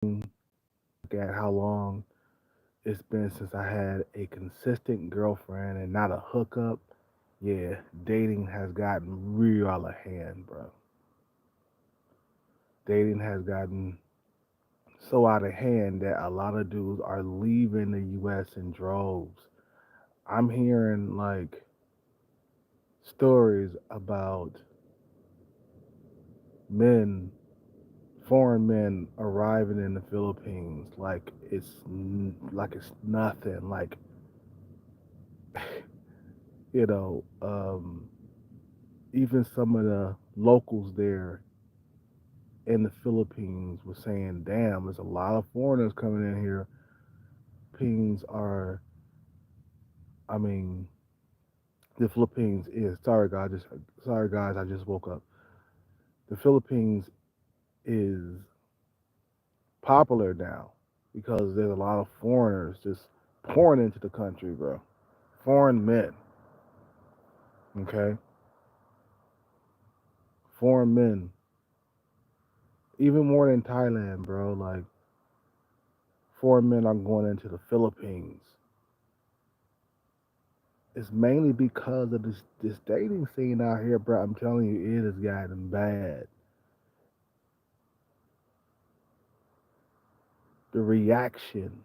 Look at how long it's been since I had a consistent girlfriend and not a hookup. Yeah, dating has gotten real out of hand, bro. Dating has gotten so out of hand that a lot of dudes are leaving the US in droves. I'm hearing like stories about men, foreign men arriving in the Philippines like it's nothing. Like you know, even some of the locals there in the Philippines were saying, "Damn, there's a lot of foreigners coming in here." Philippines are, I mean, the Philippines is. Sorry guys, I just woke up. The Philippines is popular now because there's a lot of foreigners just pouring into the country, bro. Foreign men, okay, foreign men, even more than Thailand, bro. Like foreign men are going into the Philippines. It's mainly because of this dating scene out here, bro. I'm telling you, it has gotten bad. The reaction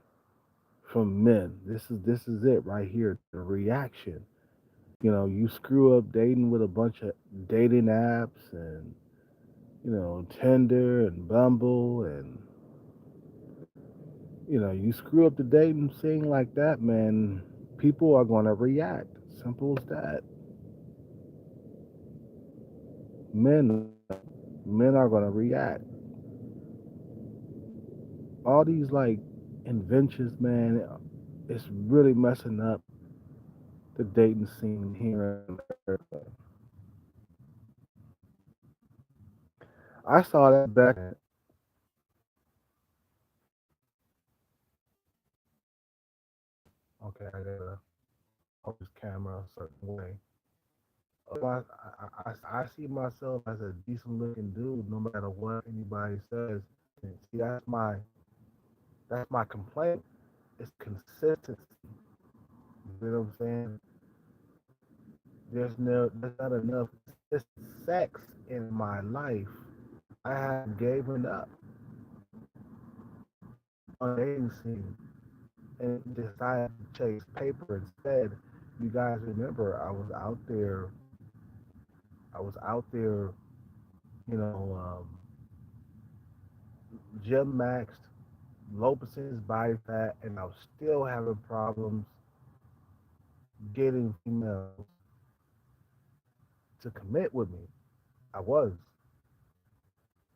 from men. This is it right here. The reaction. You screw up dating with a bunch of dating apps and Tinder and Bumble and you screw up the dating scene like that, man. People are gonna react. Simple as that. Men are gonna react. All these like inventions, man, it's really messing up the dating scene here in America. I saw that back. Okay, I gotta hold this camera a certain way. I see myself as a decent looking dude, no matter what anybody says. And see, that's my complaint. It's consistency. You know what I'm saying? There's not enough sex in my life. I have given up on dating scene and decided to chase paper instead. You guys remember I was out there, you know, gym maxed, low percentage body fat, and I was still having problems getting females to commit with me. I was,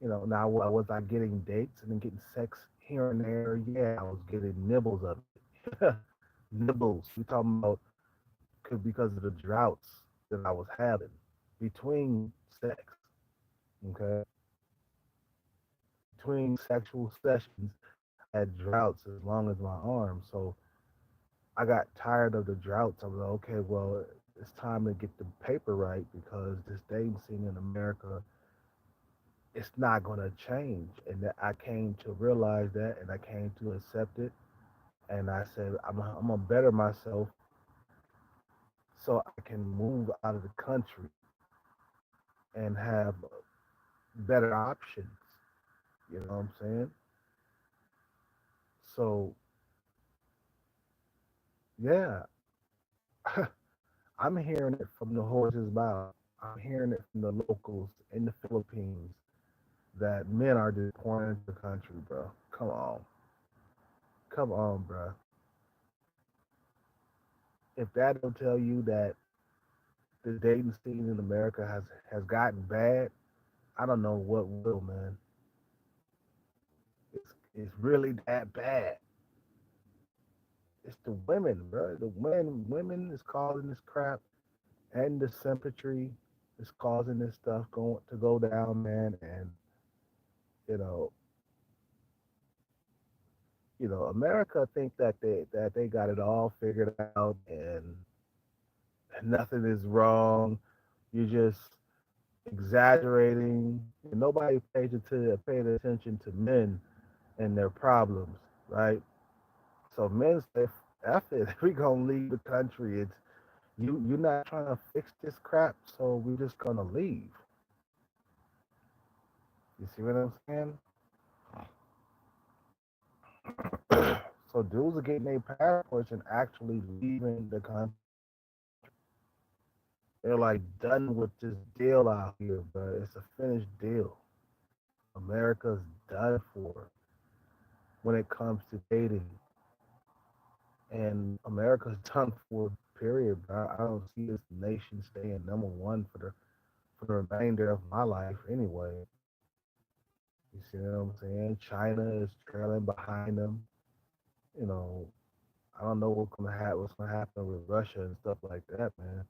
now was I getting dates and then getting sex here and there? Yeah, I was getting nibbles of it. Nibbles. We talking about because of the droughts that I was having between sex. Okay, between sexual sessions, I had droughts as long as my arm. So I got tired of the droughts. I was like, okay, well, it's time to get the paper right because this dating scene in America, it's not going to change. And that I came to realize that, and I came to accept it. And I said, I'm going to better myself so I can move out of the country and have better options. You know what I'm saying? So, yeah, I'm hearing it from the horse's mouth. I'm hearing it from the locals in the Philippines that men are just pouring into the country, bro. Come on. Come on, bro. If that don't tell you that the dating scene in America has gotten bad, I don't know what will, man. It's really that bad. It's the women, bro. The women is causing this crap, and the sympatry is causing this stuff going to go down, man. And you know, America think that they got it all figured out, and nothing is wrong. You're just exaggerating. And nobody paid attention to men and their problems, right? So men say, "F it, we gonna leave the country. It's you're not trying to fix this crap, so we're just gonna leave." You see what I'm saying? So dudes are getting their passports and actually leaving the country. They're like done with this deal out here, but it's a finished deal. America's done for when it comes to dating, and America's done for. Period. I don't see this nation staying number one for the remainder of my life anyway. You see what I'm saying? China is trailing behind them. You know, I don't know what's gonna happen with Russia and stuff like that, man.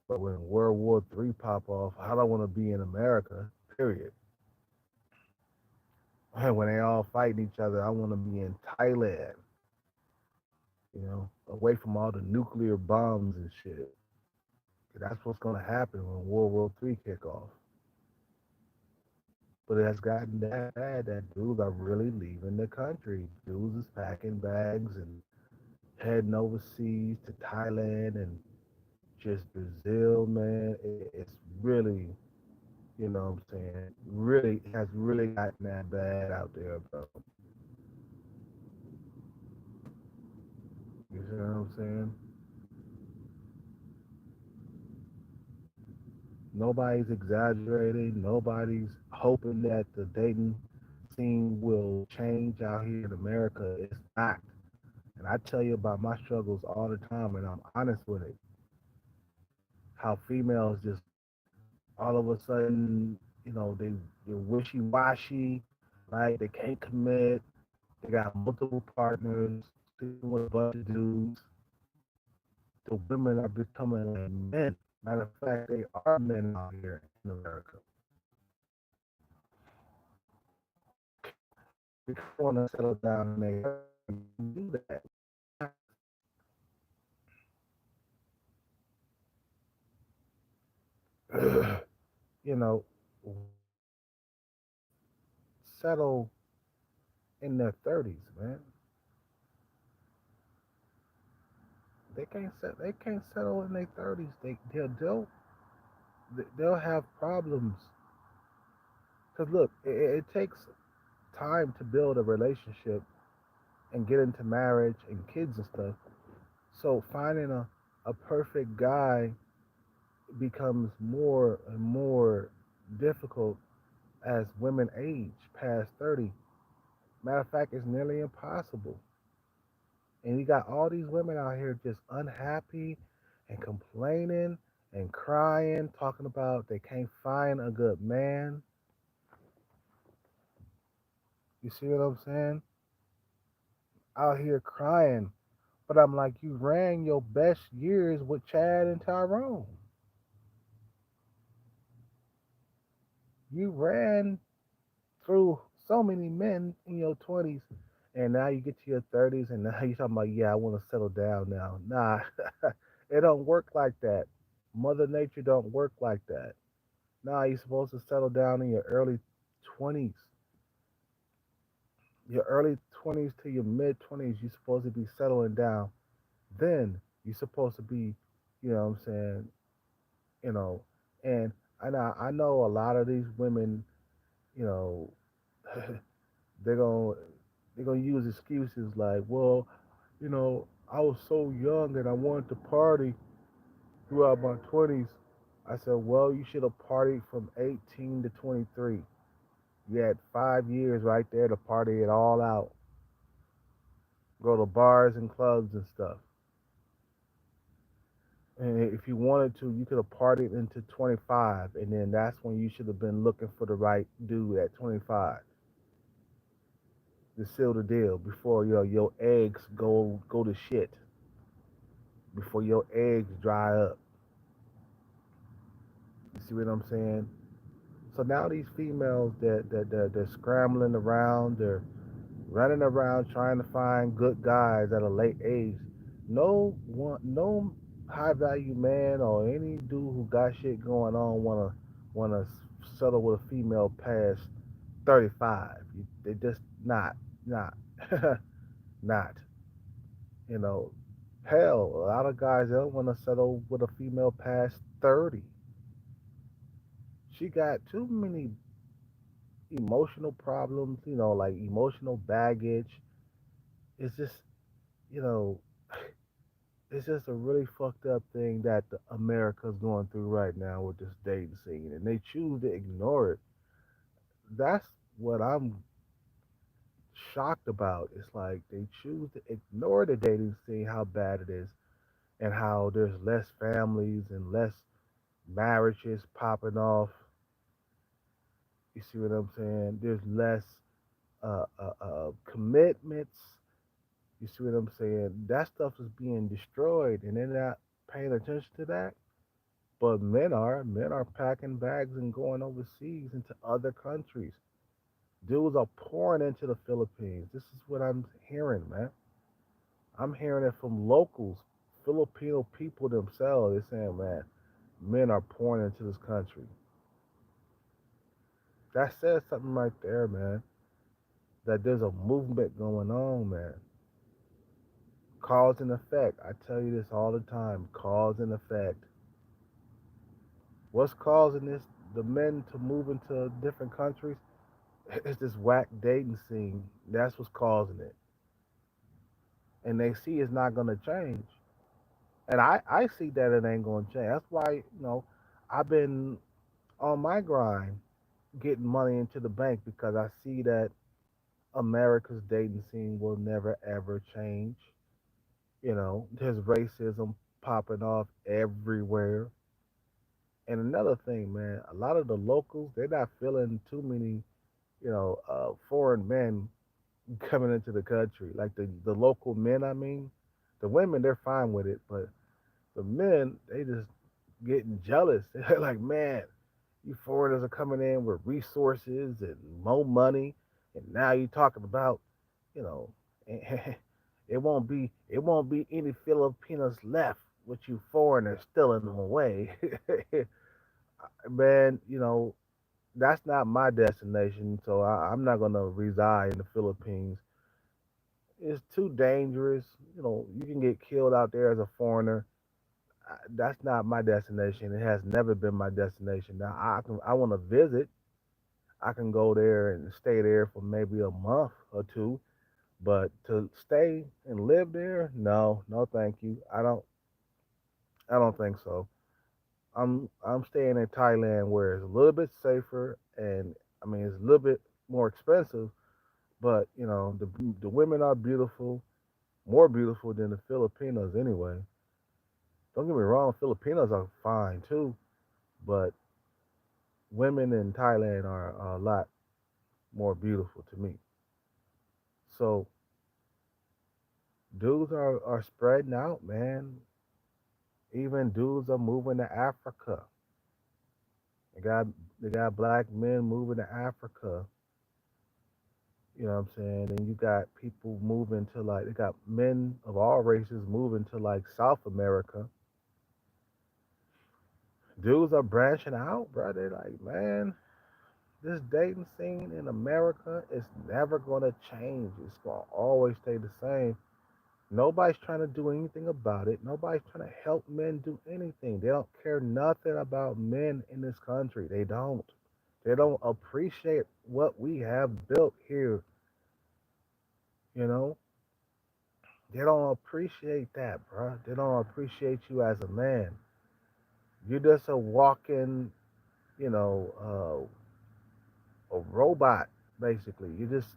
But when World War III pop off, I don't want to be in America. Period. When they all fighting each other, I want to be in Thailand. Away from all the nuclear bombs and shit. That's what's gonna happen when World War III kick off. But it has gotten that bad that dudes are really leaving the country. Dudes is packing bags and heading overseas to Thailand and just Brazil, man. It's really, what I'm saying, really has really gotten that bad out there, bro. You see what I'm saying? Nobody's exaggerating. Nobody's hoping that the dating scene will change out here in America. It's not. And I tell you about my struggles all the time, and I'm honest with it. How females just all of a sudden, they're wishy washy, right? They can't commit. They got multiple partners, sleeping with a bunch of dudes. The women are becoming like men. Matter of fact, they are men out here in America. They want to settle down and they do that. you know, settle in their 30s, man. They can't settle in their 30s. They'll have problems. Cause look, it takes time to build a relationship and get into marriage and kids and stuff. So finding a perfect guy becomes more and more difficult as women age past 30. Matter of fact, it's nearly impossible. And you got all these women out here just unhappy and complaining and crying, talking about they can't find a good man. You see what I'm saying? Out here crying. But I'm like, you ran your best years with Chad and Tyrone. You ran through so many men in your 20s, and now you get to your 30s, and now you're talking about, yeah, I want to settle down now. Nah, it don't work like that. Mother Nature don't work like that. Nah, you're supposed to settle down in your early 20s. Your early 20s to your mid 20s, you're supposed to be settling down. Then you're supposed to be, what I'm saying, you know, and I know a lot of these women, you know, they're gonna they're gonna use excuses like, well, I was so young and I wanted to party throughout my 20s. I said, well, you should have partied from 18 to 23. You had 5 years right there to party it all out, go to bars and clubs and stuff. And if you wanted to, you could have partied into 25, and then that's when you should have been looking for the right dude at 25 to seal the deal before your eggs go to shit, before your eggs dry up. You see what I'm saying? So now these females that they're scrambling around, they're running around trying to find good guys at a late age. No high value man or any dude who got shit going on wanna settle with a female past 35. They just not. Not, not. You know, hell, a lot of guys they don't want to settle with a female past 30. She got too many emotional problems. Like emotional baggage. It's just, you know, it's just a really fucked up thing that America's going through right now with this dating scene, and they choose to ignore it. That's what I'm shocked about. It's like they choose to ignore the dating scene, how bad it is, and how there's less families and less marriages popping off. You see what I'm saying? There's less commitments. You see what I'm saying? That stuff is being destroyed, and they're not paying attention to that. But men are. Men are packing bags and going overseas into other countries. Dudes are pouring into the Philippines. This is what I'm hearing, man. I'm hearing it from locals, Filipino people themselves. They're saying, man, men are pouring into this country. That says something right there, man. That there's a movement going on, man. Cause and effect. I tell you this all the time. Cause and effect. What's causing this? The men to move into different countries? It's this whack dating scene. That's what's causing it. And they see it's not going to change. And I see that it ain't going to change. That's why, I've been on my grind getting money into the bank because I see that America's dating scene will never ever change. There's racism popping off everywhere. And another thing, man, a lot of the locals, they're not feeling too many, foreign men coming into the country. Like the local men, I mean, the women, they're fine with it, but the men, they just getting jealous. They're like, man, you foreigners are coming in with resources and more money, and now you're talking about, you know, it won't be any Filipinos left with you foreigners stealing them away. Man, that's not my destination, so I'm not gonna reside in the Philippines. It's too dangerous. You can get killed out there as a foreigner. That's not my destination. It has never been my destination. Now I want to visit. I can go there and stay there for maybe a month or two, but to stay and live there, no, no, thank you. I don't think so. I'm staying in Thailand where it's a little bit safer, and I mean it's a little bit more expensive, but the women are beautiful, more beautiful than the Filipinos anyway. Don't get me wrong, Filipinos are fine too, but women in Thailand are a lot more beautiful to me. So dudes are spreading out, man. Even dudes are moving to Africa. They got they got black men moving to Africa. You know what I'm saying? And you got people moving to like they got men of all races moving to like South America. Dudes are branching out, bro. They're like, man, this dating scene in America is never gonna change. It's gonna always stay the same. Nobody's trying to do anything about it. Nobody's trying to help men do anything. They don't care nothing about men in this country. They don't. They don't appreciate what we have built here. You know, they don't appreciate that, bro. They don't appreciate you as a man. You're just a walking, you know, a robot, basically. You're just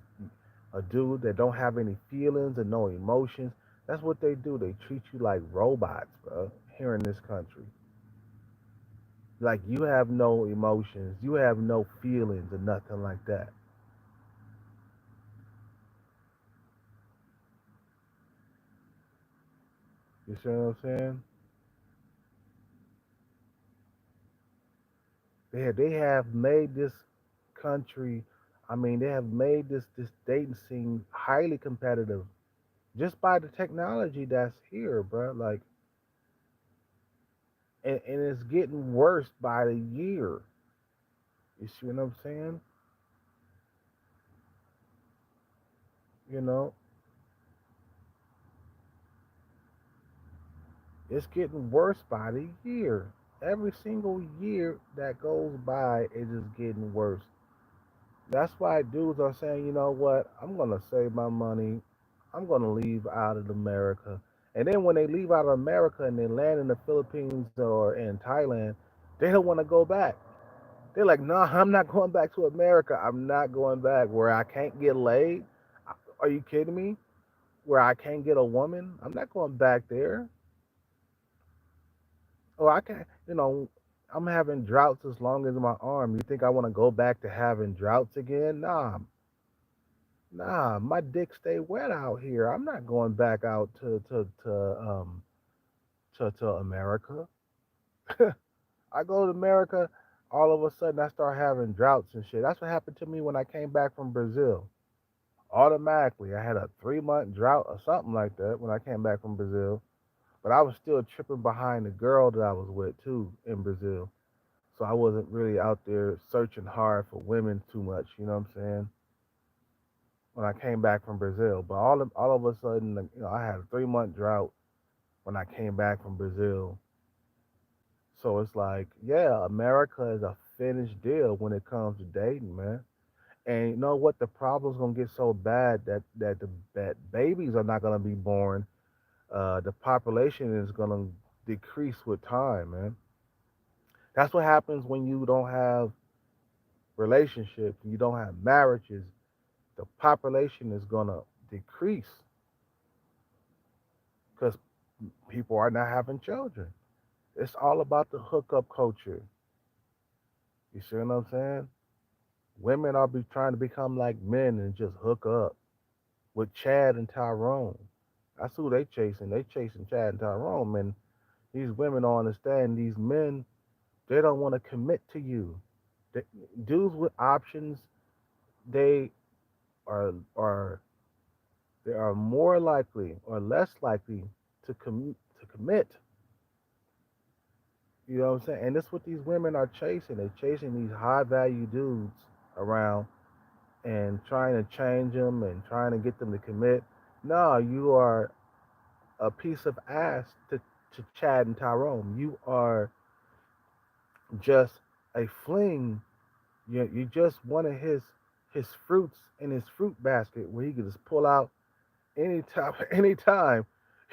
a dude that don't have any feelings and no emotions. That's what they do. They treat you like robots, bro. Here in this country, like you have no emotions, you have no feelings, or nothing like that. You see what I'm saying? They have made this country. I mean, they have made this dating scene highly competitive just by the technology that's here, bro. Like, and it's getting worse by the year. You see what I'm saying? You know, it's getting worse by the year. Every single year that goes by, it's just getting worse. That's why dudes are saying, you know what, I'm gonna save my money. I'm gonna leave out of America. And then when they leave out of America and they land in the Philippines or in Thailand, they don't want to go back. They're like, no, I'm not going back to America. I'm not going back where I can't get laid. Are you kidding me? Where I can't get a woman? I'm not going back there. Or I can't, I'm having droughts as long as my arm. You think I want to go back to having droughts again? Nah, my dick stay wet out here. I'm not going back out to America. I go to America, all of a sudden I start having droughts and shit. That's what happened to me when I came back from Brazil. Automatically, I had a 3 month drought or something like that when I came back from Brazil. But I was still tripping behind the girl that I was with too in Brazil. So I wasn't really out there searching hard for women too much. You know what I'm saying? When I came back from Brazil, but all of a sudden, like, I had a 3 month drought when I came back from Brazil. So it's like, yeah, America is a finished deal when it comes to dating, man. And you know what? The problem's gonna get so bad that babies are not gonna be born. The population is gonna decrease with time, man. That's what happens when you don't have relationships, you don't have marriages. The population is gonna decrease because people are not having children. It's all about the hookup culture. You see what I'm saying? Women are trying to become like men and just hook up with Chad and Tyrone. That's who they chasing. They chasing Chad and Tyrone, man. These women don't understand. These men, they don't want to commit to you. They, dudes with options, they are they are more likely or less likely to commit. You know what I'm saying? And that's what these women are chasing. They're chasing these high value dudes around and trying to change them and trying to get them to commit. No, you are a piece of ass to Chad and Tyrone. You are just a fling. You just one of his fruits in his fruit basket where he could just pull out anytime anytime.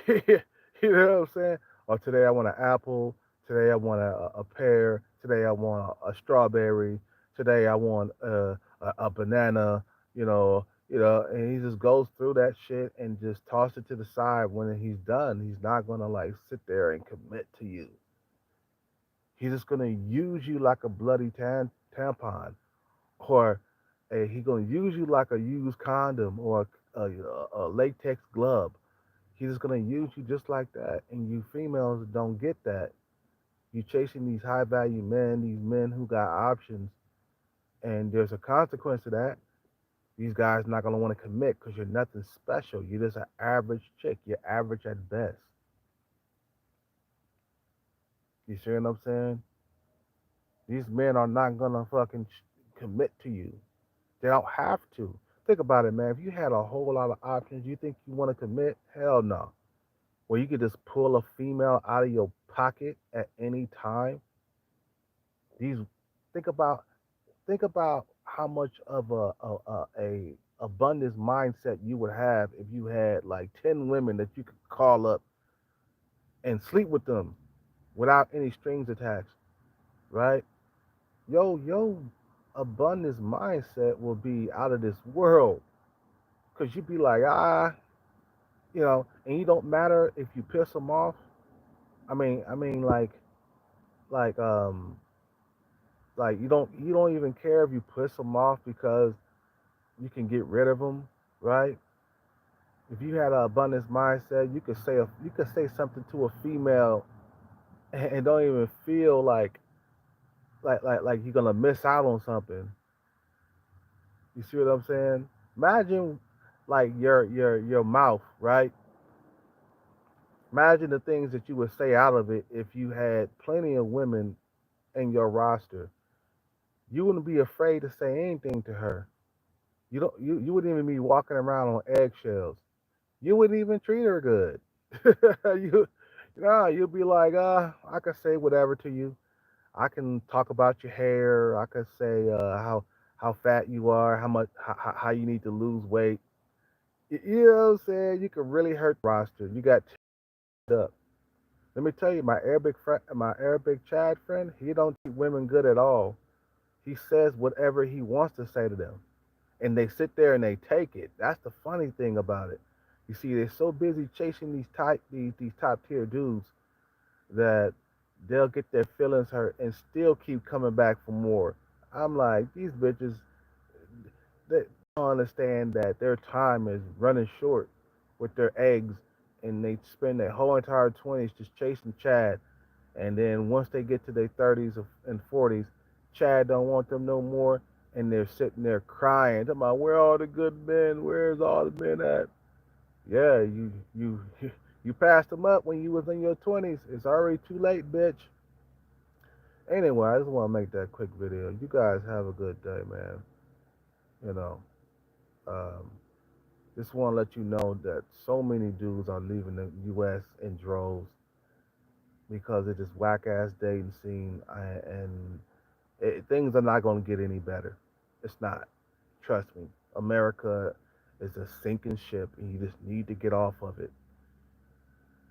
You know what I'm saying? Or today I want an apple. Today I want a pear. Today I want a strawberry. Today I want a banana. And he just goes through that shit and just toss it to the side. When he's done, he's not gonna like sit there and commit to you. He's just gonna use you like a bloody tampon, or he's gonna use you like a used condom or a latex glove. He's just gonna use you just like that. And you females don't get that. You chasing these high value men, these men who got options, and there's a consequence to that. These guys not gonna want to commit because you're nothing special. You're just an average chick. You're average at best. You see what I'm saying? These men are not gonna fucking commit to you. They don't have to. Think about it, man. If you had a whole lot of options, you think you want to commit? Hell no. Where you could just pull a female out of your pocket at any time. These think about think about how much of a abundance mindset you would have if you had like 10 women that you could call up and sleep with them without any strings attached, right? Yo, abundance mindset will be out of this world because you'd be like, and you don't matter if you piss them off. I mean, like, like you don't even care if you piss them off because you can get rid of them, right? If you had an abundance mindset, you could say something to a female and don't even feel like you're gonna miss out on something. You see what I'm saying? Imagine like your mouth, right? Imagine the things that you would say out of it if you had plenty of women in your roster. You wouldn't be afraid to say anything to her. You wouldn't even be walking around on eggshells. You wouldn't even treat her good. you you'll be like, I can say whatever to you. I can talk about your hair. I can say how fat you are, how much how you need to lose weight. You know what I'm saying? You can really hurt roster. You got up. Let me tell you, my Arabic Chad friend, he don't treat women good at all. He says whatever he wants to say to them, and they sit there and they take it. That's the funny thing about it. You see, they're so busy chasing these top tier dudes that they'll get their feelings hurt and still keep coming back for more. I'm like, these bitches, they don't understand that their time is running short with their eggs, and they spend their whole entire 20s just chasing Chad. And then once they get to their 30s and 40s, Chad don't want them no more, and they're sitting there crying, talking about where are all the good men? Where's all the men at? Yeah, you you passed them up when you was in your 20s. It's already too late, bitch. Anyway, I just want to make that quick video. You guys have a good day, man. You know, um, just want to let you know that so many dudes are leaving the U.S. in droves because of this whack ass dating scene, and things are not going to get any better. It's not. Trust me. America is a sinking ship, and you just need to get off of it.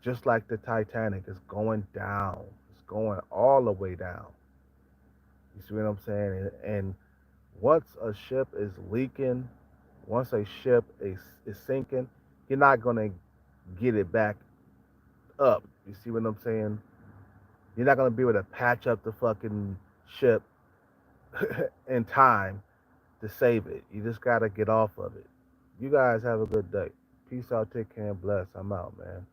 Just like the Titanic is going down. It's going all the way down. You see what I'm saying? And once a ship is leaking, once a ship is sinking, you're not gonna get it back up. You see what I'm saying? You're not gonna be able to patch up the fucking ship in time to save it. You just gotta get off of it. You guys have a good day. Peace out, take care, and bless. I'm out, man.